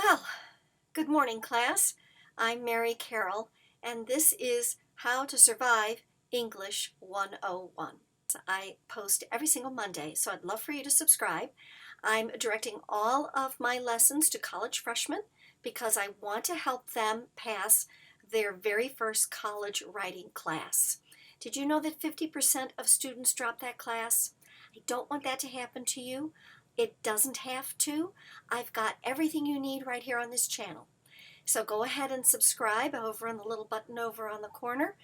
Well, good morning, class. I'm Mary Carroll, and this is How to Survive English 101. I post every single Monday, so I'd love for you to subscribe. I'm directing all of my lessons to college freshmen because I want to help them pass their very first college writing class. Did you know that 50% of students drop that class? I don't want that to happen to you. It doesn't have to. I've got everything you need right here on this channel. So go ahead and subscribe over on the little button over on the corner.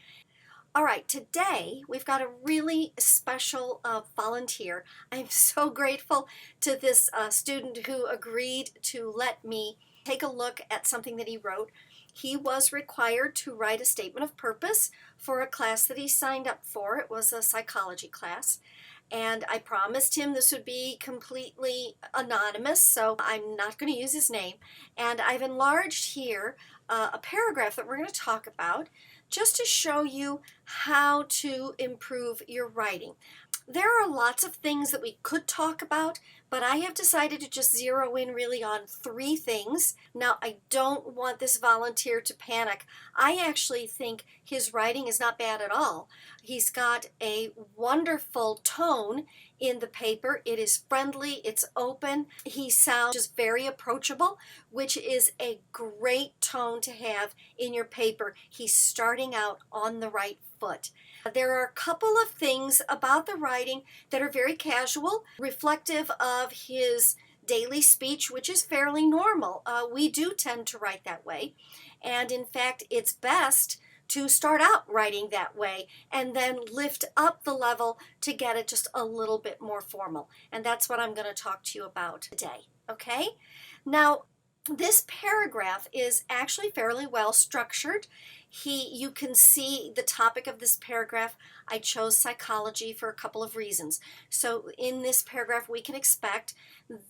All right, today we've got a really special volunteer. I'm so grateful to this student who agreed to let me take a look at something that he wrote. He was required to write a statement of purpose for a class that he signed up for. It was a psychology class. And I promised him this would be completely anonymous, so I'm not going to use his name. And I've enlarged here a paragraph that we're going to talk about just to show you how to improve your writing. There are lots of things that we could talk about, but I have decided to just zero in really on 3 things. Now, I don't want this volunteer to panic. I actually think his writing is not bad at all. He's got a wonderful tone in the paper. It is friendly, it's open. He sounds just very approachable, which is a great tone to have in your paper. He's starting out on the right foot. There are a couple of things about the writing that are very casual, reflective of his daily speech, which is fairly normal. We do tend to write that way. And in fact, it's best to start out writing that way and then lift up the level to get it just a little bit more formal. And that's what I'm going to talk to you about today. Okay? Now, this paragraph is actually fairly well structured. You can see the topic of this paragraph. I chose psychology for a couple of reasons. So in this paragraph, we can expect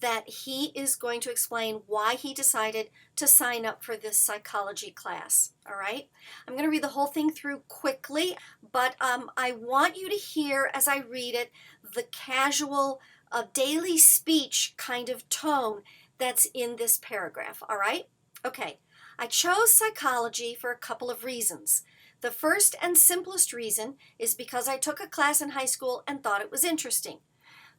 that he is going to explain why he decided to sign up for this psychology class. All right? I'm going to read the whole thing through quickly, but I want you to hear as I read it the casual daily speech kind of tone that's in this paragraph. All right? Okay. I chose psychology for a couple of reasons. The first and simplest reason is because I took a class in high school and thought it was interesting.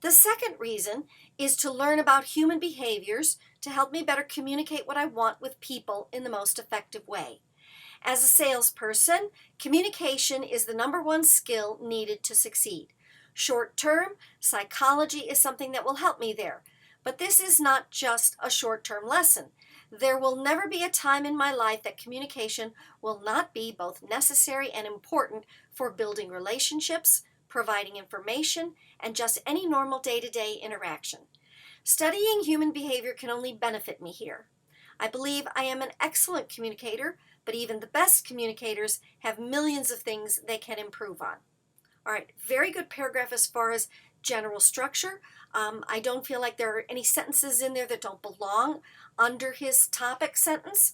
The second reason is to learn about human behaviors to help me better communicate what I want with people in the most effective way. As a salesperson, communication is the #1 skill needed to succeed. Short term, psychology is something that will help me there. But this is not just a short-term lesson. There will never be a time in my life that communication will not be both necessary and important for building relationships, providing information, and just any normal day-to-day interaction. Studying human behavior can only benefit me here. I believe I am an excellent communicator, but even the best communicators have millions of things they can improve on. All right, very good paragraph as far as general structure. I don't feel like there are any sentences in there that don't belong under his topic sentence.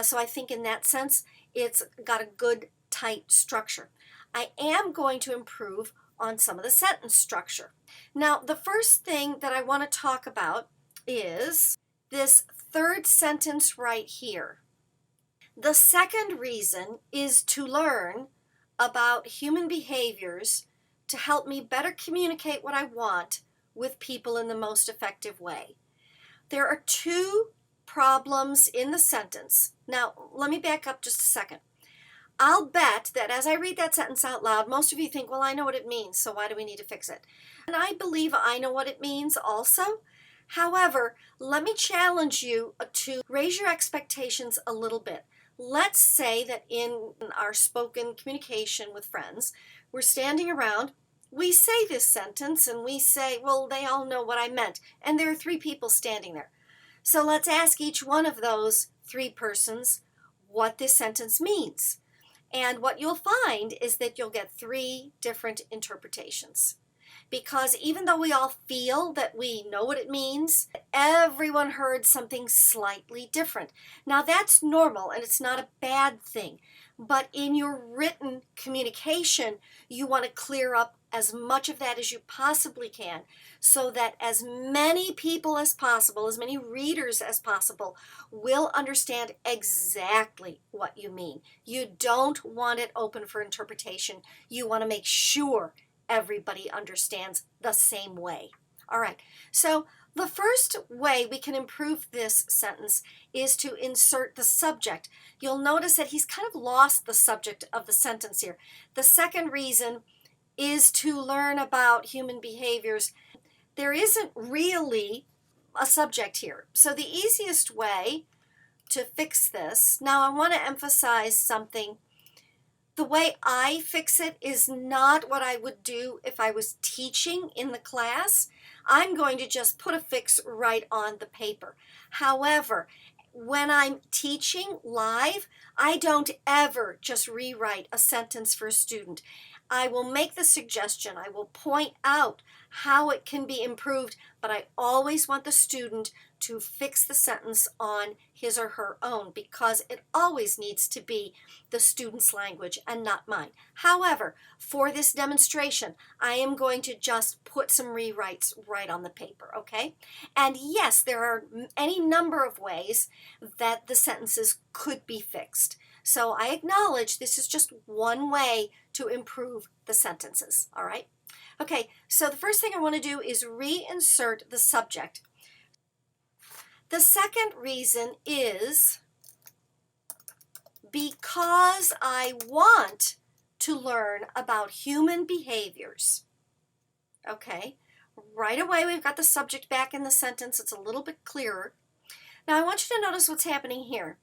So I think in that sense, it's got a good, tight structure. I am going to improve on some of the sentence structure. Now, the first thing that I want to talk about is this third sentence right here. The second reason is to learn about human behaviors to help me better communicate what I want with people in the most effective way. There are 2 problems in the sentence. Now, let me back up just a second. I'll bet that as I read that sentence out loud, most of you think, well, I know what it means, so why do we need to fix it? And I believe I know what it means also. However, let me challenge you to raise your expectations a little bit. Let's say that in our spoken communication with friends, we're standing around, we say this sentence and we say, well, they all know what I meant. And there are 3 people standing there. So let's ask each one of those 3 persons what this sentence means. And what you'll find is that you'll get 3 different interpretations. because even though we all feel that we know what it means, everyone heard something slightly different. Now that's normal and it's not a bad thing, but in your written communication, you want to clear up as much of that as you possibly can so that as many people as possible, as many readers as possible, will understand exactly what you mean. You don't want it open for interpretation. You want to make sure everybody understands the same way. All right, so the first way we can improve this sentence is to insert the subject. You'll notice that he's kind of lost the subject of the sentence here. The second reason is to learn about human behaviors. There isn't really a subject here. So the easiest way to fix this, now I want to emphasize something. The way I fix it is not what I would do if I was teaching in the class. I'm going to just put a fix right on the paper. However, when I'm teaching live, I don't ever just rewrite a sentence for a student. I will make the suggestion, I will point out how it can be improved, but I always want the student to fix the sentence on his or her own because it always needs to be the student's language and not mine. However, for this demonstration, I am going to just put some rewrites right on the paper, okay? And yes, there are any number of ways that the sentences could be fixed. So I acknowledge this is just one way to improve the sentences, all right? Okay, so the first thing I want to do is reinsert the subject. The second reason is because I want to learn about human behaviors. Okay, right away we've got the subject back in the sentence. It's a little bit clearer. Now I want you to notice what's happening here.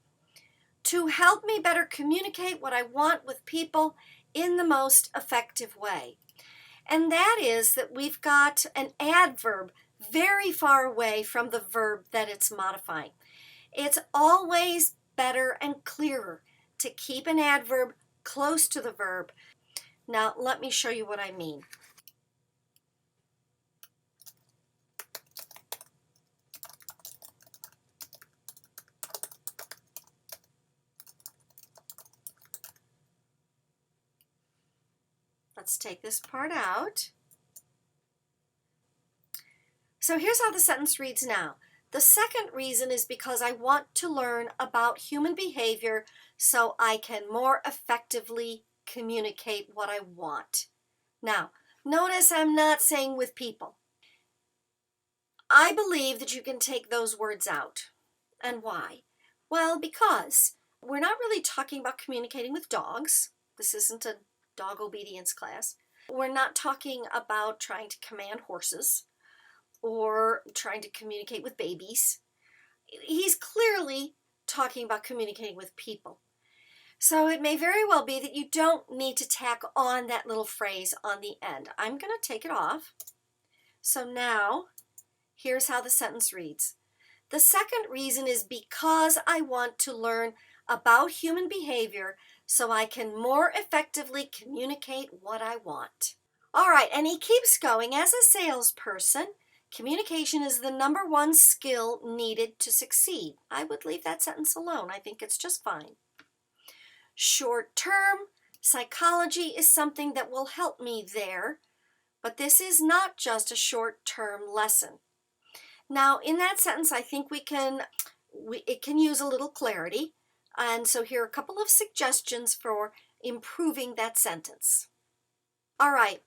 To help me better communicate what I want with people in the most effective way. And that is that we've got an adverb very far away from the verb that it's modifying. It's always better and clearer to keep an adverb close to the verb. Now, let me show you what I mean. Let's take this part out. So here's how the sentence reads now. The second reason is because I want to learn about human behavior so I can more effectively communicate what I want. Now, notice I'm not saying with people. I believe that you can take those words out. And why? Well, because we're not really talking about communicating with dogs. This isn't a dog obedience class. We're not talking about trying to command horses or trying to communicate with babies. He's clearly talking about communicating with people. So it may very well be that you don't need to tack on that little phrase on the end. I'm going to take it off. So now, here's how the sentence reads. The second reason is because I want to learn about human behavior so I can more effectively communicate what I want. All right, and he keeps going. As a salesperson, communication is the #1 skill needed to succeed. I would leave that sentence alone. I think it's just fine. Short-term psychology is something that will help me there, but this is not just a short-term lesson. Now, in that sentence, I think it can use a little clarity. And so here are a couple of suggestions for improving that sentence. All right.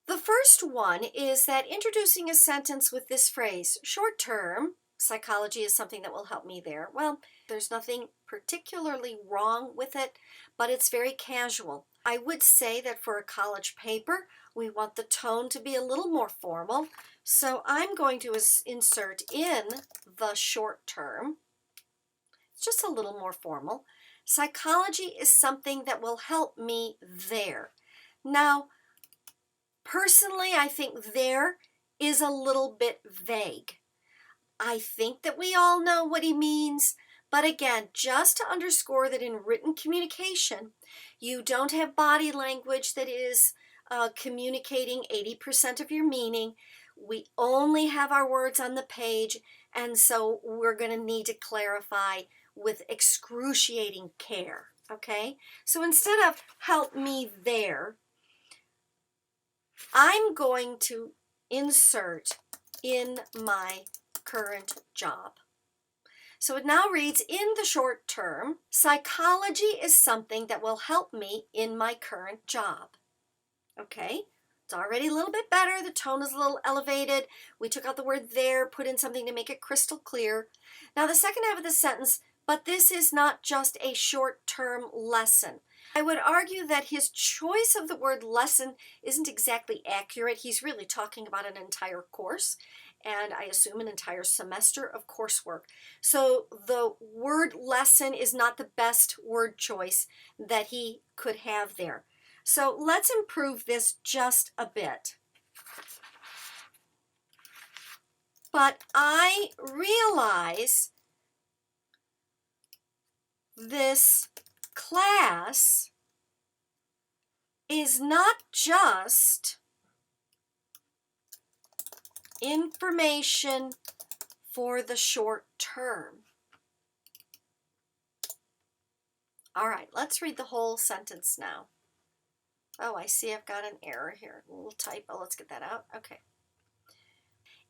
The first one is that introducing a sentence with this phrase, short-term psychology is something that will help me there. Well, there's nothing particularly wrong with it, but it's very casual. I would say that for a college paper, we want the tone to be a little more formal. So I'm going to insert in the short term. It's just a little more formal. Psychology is something that will help me there. Now, personally, I think there is a little bit vague. I think that we all know what he means, but again, just to underscore that in written communication, you don't have body language that is communicating 80% of your meaning. We only have our words on the page, and so we're going to need to clarify with excruciating care, okay? So instead of help me there, I'm going to insert in my current job. So it now reads, in the short term, psychology is something that will help me in my current job. Okay, it's already a little bit better. The tone is a little elevated. We took out the word there, put in something to make it crystal clear. Now the second half of the sentence, but this is not just a short-term lesson. I would argue that his choice of the word lesson isn't exactly accurate. He's really talking about an entire course, and I assume an entire semester of coursework. So the word lesson is not the best word choice that he could have there. So let's improve this just a bit. But I realize this class is not just information for the short term. All right, let's read the whole sentence now. Oh, I see I've got an error here, a little typo. Let's get that out. Okay.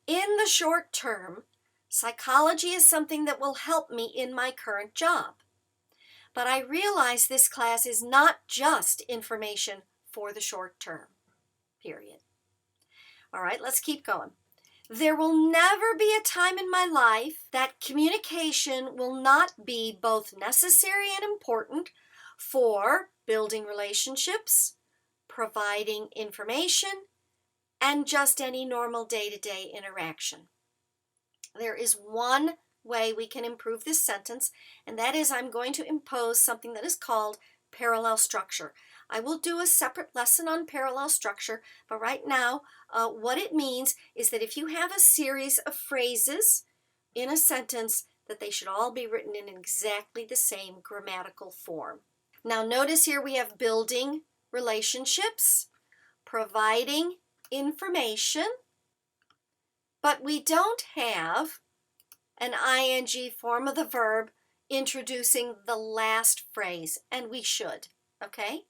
In the short term, psychology is something that will help me in my current job. But I realize this class is not just information for the short term, period. All right, let's keep going. There will never be a time in my life that communication will not be both necessary and important for building relationships, providing information, and just any normal day-to-day interaction. There is one way we can improve this sentence, and that is I'm going to impose something that is called parallel structure. I will do a separate lesson on parallel structure, but right now what it means is that if you have a series of phrases in a sentence, that they should all be written in exactly the same grammatical form. Now notice here we have building relationships, providing information, but we don't have an ing form of the verb introducing the last phrase, and we should, okay?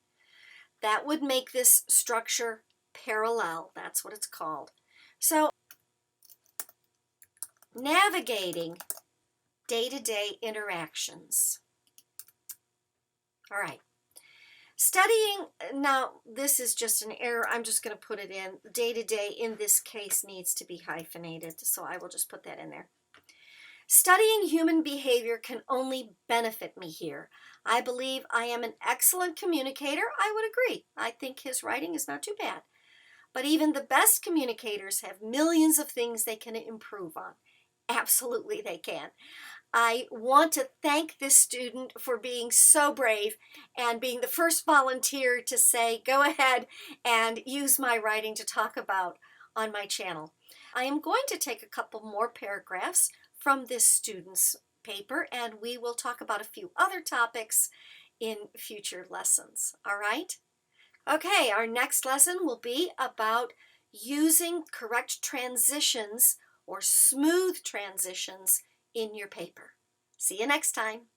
That would make this structure parallel. That's what it's called. So, navigating day-to-day interactions. All right. Studying, now this is just an error. I'm just going to put it in. Day-to-day in this case needs to be hyphenated, so I will just put that in there. Studying human behavior can only benefit me here. I believe I am an excellent communicator. I would agree. I think his writing is not too bad. But even the best communicators have millions of things they can improve on. Absolutely they can. I want to thank this student for being so brave and being the first volunteer to say, go ahead and use my writing to talk about on my channel. I am going to take a couple more paragraphs from this student's paper, and we will talk about a few other topics in future lessons. All right? Okay, our next lesson will be about using correct transitions or smooth transitions in your paper. See you next time.